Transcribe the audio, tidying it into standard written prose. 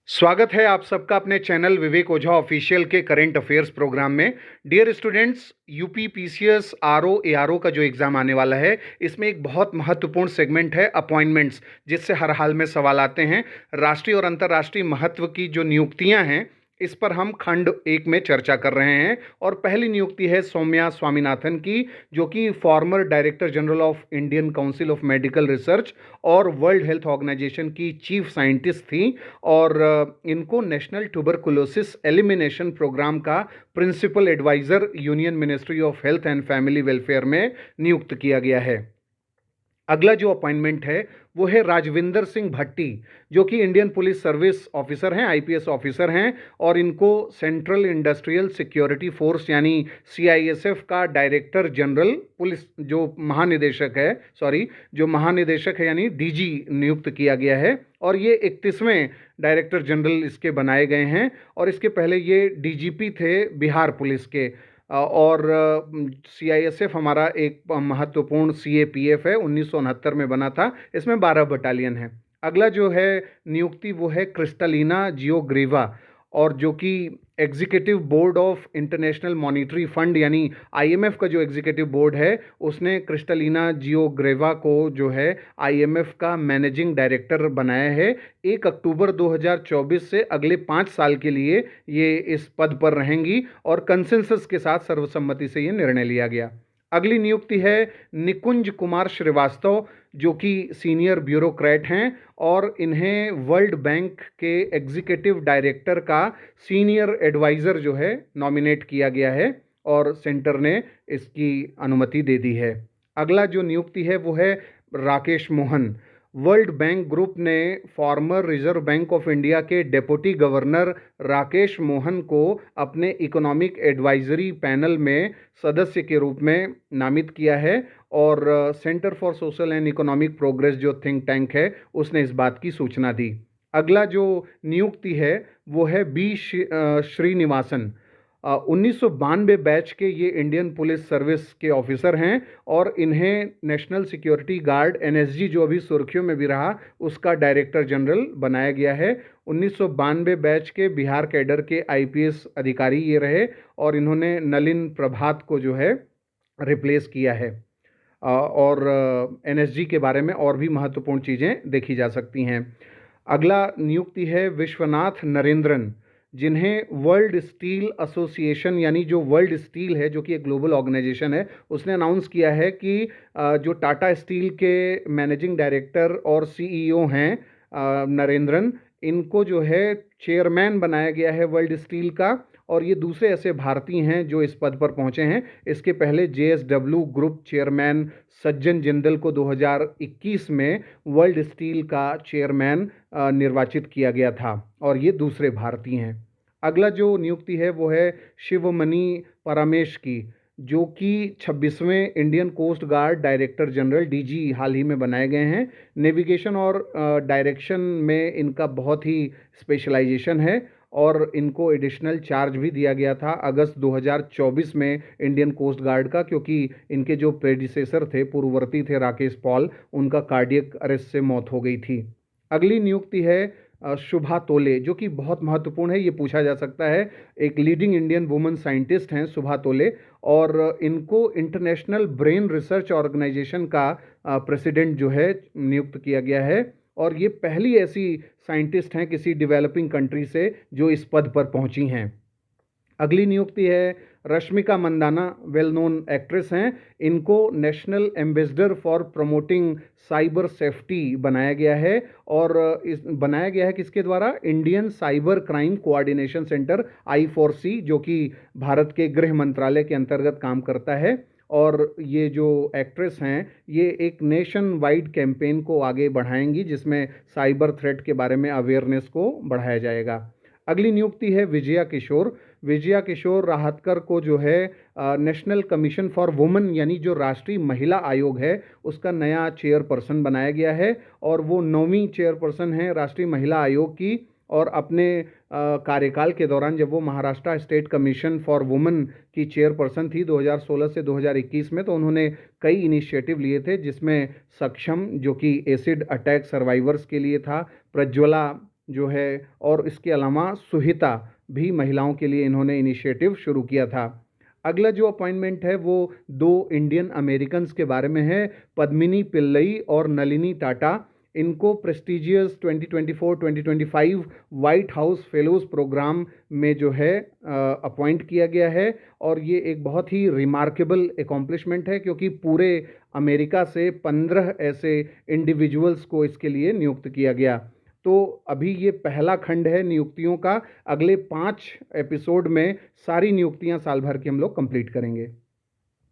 स्वागत है आप सबका अपने चैनल विवेक ओझा ऑफिशियल के करंट अफेयर्स प्रोग्राम में। Dear students, UP PCS RO ARO का जो एग्ज़ाम आने वाला है, इसमें एक बहुत महत्वपूर्ण सेगमेंट है अपॉइंटमेंट्स, जिससे हर हाल में सवाल आते हैं। राष्ट्रीय और अंतर्राष्ट्रीय महत्व की जो नियुक्तियां हैं, इस पर हम खंड एक में चर्चा कर रहे हैं। और पहली नियुक्ति है सौम्या स्वामीनाथन की, जो कि former director general of Indian council of medical research और वर्ल्ड हेल्थ ऑर्गेनाइजेशन की चीफ साइंटिस्ट थी। और इनको नेशनल ट्यूबरकुलोसिस एलिमिनेशन प्रोग्राम का principal adviser union ministry of health and family welfare में नियुक्त किया गया है। अगला जो अपॉइंटमेंट है वो है राजविंदर सिंह भट्टी, जो कि इंडियन पुलिस सर्विस ऑफिसर हैं, आईपीएस ऑफिसर हैं। और इनको सेंट्रल इंडस्ट्रियल सिक्योरिटी फोर्स यानी सीआईएसएफ का डायरेक्टर जनरल पुलिस जो महानिदेशक है यानी डीजी नियुक्त किया गया है। और ये 31वें डायरेक्टर जनरल इसके बनाए गए हैं। और इसके पहले ये डीजीपी थे बिहार पुलिस के। और सीआईएसएफ हमारा एक महत्वपूर्ण सीएपीएफ है, 1969 में बना था। इसमें 12 बटालियन है। अगला जो है नियुक्ति वो है क्रिस्टलिना जियोग्रीवा, और जो कि executive board of international monetary fund यानी आईएमएफ का जो एग्जीक्यूटिव बोर्ड है, उसने क्रिस्टलिना जियोग्रेवा को जो है आईएमएफ का मैनेजिंग डायरेक्टर बनाया है। 1 अक्टूबर 2024 से अगले 5 साल के लिए ये इस पद पर रहेंगी, और कंसेंसस के साथ सर्वसम्मति से ये निर्णय लिया गया। अगली नियुक्ति है निकुंज कुमार श्रीवास्तव, जो कि सीनियर ब्यूरोक्रेट हैं, और इन्हें वर्ल्ड बैंक के एग्जीक्यूटिव डायरेक्टर का सीनियर एडवाइज़र जो है नॉमिनेट किया गया है, और सेंटर ने इसकी अनुमति दे दी है। अगला जो नियुक्ति है वो है Rakesh Mohan. World Bank Group ने former Reserve Bank of India के डेप्यूटी गवर्नर राकेश मोहन को अपने इकोनॉमिक एडवाइजरी पैनल में सदस्य के रूप में नामित किया है। और centre for social and economic progress जो थिंक टैंक है, उसने इस बात की सूचना दी। अगला जो नियुक्ति है वो है बी श्रीनिवासन। 1992 बैच के ये इंडियन पुलिस सर्विस के ऑफिसर हैं, और इन्हें नेशनल सिक्योरिटी गार्ड एनएसजी, जो अभी सुर्खियों में भी रहा, उसका डायरेक्टर जनरल बनाया गया है। 1992 बैच के बिहार कैडर के आईपीएस अधिकारी ये रहे, और इन्होंने नलिन प्रभात को जो है रिप्लेस किया है। और एनएसजी के बारे में और भी महत्वपूर्ण चीज़ें देखी जा सकती हैं। अगला नियुक्ति है विश्वनाथ नरेंद्रन, जिन्हें वर्ल्ड स्टील एसोसिएशन यानी जो वर्ल्ड स्टील है, जो कि एक ग्लोबल ऑर्गेनाइजेशन है, उसने अनाउंस किया है कि जो टाटा स्टील के मैनेजिंग डायरेक्टर और सीईओ हैं नरेंद्रन, इनको जो है चेयरमैन बनाया गया है वर्ल्ड स्टील का। और ये दूसरे ऐसे भारतीय हैं जो इस पद पर पहुंचे हैं। इसके पहले जेएसडब्ल्यू ग्रुप चेयरमैन सज्जन जिंदल को 2021 में वर्ल्ड स्टील का चेयरमैन निर्वाचित किया गया था, और ये दूसरे भारतीय हैं। अगला जो नियुक्ति है वो है शिवमणि परमेश की, जो कि 26वें Indian Coast Guard director general DG हाल ही में बनाए गए हैं। नेविगेशन और डायरेक्शन में इनका बहुत ही स्पेशलाइजेशन है, और इनको एडिशनल चार्ज भी दिया गया था अगस्त 2024 में इंडियन कोस्ट गार्ड का, क्योंकि इनके जो प्रेडिसेसर थे, पूर्ववर्ती थे राकेश पॉल, उनका कार्डियक अरेस्ट से मौत हो गई थी। अगली नियुक्ति है शुभा तोले, जो कि बहुत महत्वपूर्ण है। ये पूछा जा सकता है, एक लीडिंग इंडियन वुमेन साइंटिस्ट हैं शुभा तोले, और इनको इंटरनेशनल ब्रेन रिसर्च ऑर्गेनाइजेशन का प्रेसिडेंट जो है नियुक्त किया गया है। और ये पहली ऐसी साइंटिस्ट हैं किसी डेवलपिंग कंट्री से जो इस पद पर पहुंची हैं। अगली नियुक्ति है Rashmika Mandanna, well known actress हैं। इनको national ambassador for promoting cyber safety बनाया गया है, और इस बनाया गया है किसके द्वारा? Indian cyber crime coordination centre I4C, जो कि भारत के गृह मंत्रालय के अंतर्गत काम करता है। और ये जो एक्ट्रेस हैं, ये एक नेशन वाइड कैंपेन को आगे बढ़ाएंगी, जिसमें साइबर थ्रेट के बारे में अवेयरनेस को बढ़ाया जाएगा। अगली नियुक्ति है विजया किशोर। विजया किशोर राहतकर को जो है नेशनल कमीशन फॉर वुमेन यानी जो राष्ट्रीय महिला आयोग है, उसका नया चेयरपर्सन बनाया गया है, और वो 9वीं चेयरपर्सन हैं राष्ट्रीय महिला आयोग की। और अपने कार्यकाल के दौरान जब वो Maharashtra state commission for women की चेयरपर्सन थी 2016 से 2021 में, तो उन्होंने कई इनिशिएटिव लिए थे, जिसमें सक्षम, जो कि एसिड अटैक सर्वाइवर्स के लिए था, प्रज्वला जो है, और इसके अलावा सुहिता भी महिलाओं के लिए इन्होंने इनिशिएटिव शुरू किया था। अगला जो अपॉइंटमेंट है वो दो इंडियन अमेरिकन्स के बारे में है, पद्मिनी पिल्लई और नलिनी टाटा। इनको prestigious 2024-2025 White House fellows program में जो है अपॉइंट किया गया है, और ये एक बहुत ही रिमार्केबल एकॉम्प्लिशमेंट है, क्योंकि पूरे अमेरिका से 15 ऐसे इंडिविजुअल्स को इसके लिए नियुक्त किया गया। तो अभी ये पहला खंड है नियुक्तियों का। अगले 5 एपिसोड में सारी नियुक्तियां साल भर की हम लोग कंप्लीट करेंगे।